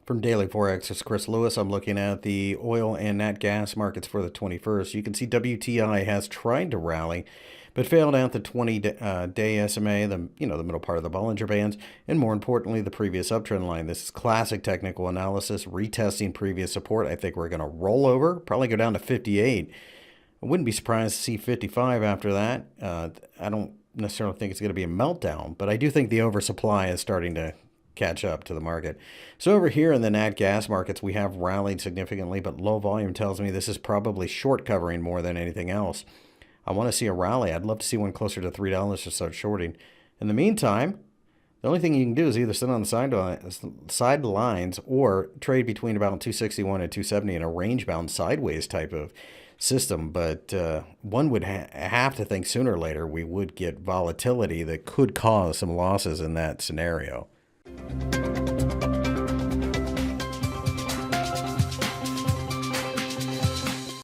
From Daily Forex, it's Chris Lewis. I'm looking at the oil and nat gas markets for the 21st. You can see WTI has tried to rally, but failed out the 20-day SMA, the middle part of the Bollinger Bands, and more importantly, the previous uptrend line. This is classic technical analysis, retesting previous support. I think we're going to roll over, probably go down to 58. I wouldn't be surprised to see 55 after that. I don't necessarily think it's going to be a meltdown, but I do think the oversupply is starting to catch up to the market. So over here in the nat gas markets, we have rallied significantly, but low volume tells me this is probably short covering more than anything else. I want to see a rally. I'd love to see one closer to $3 to start shorting. In the meantime, the only thing you can do is either sit on the sidelines or trade between about 261 and 270 in a range-bound sideways type of system. But one would have to think sooner or later we would get volatility that could cause some losses in that scenario.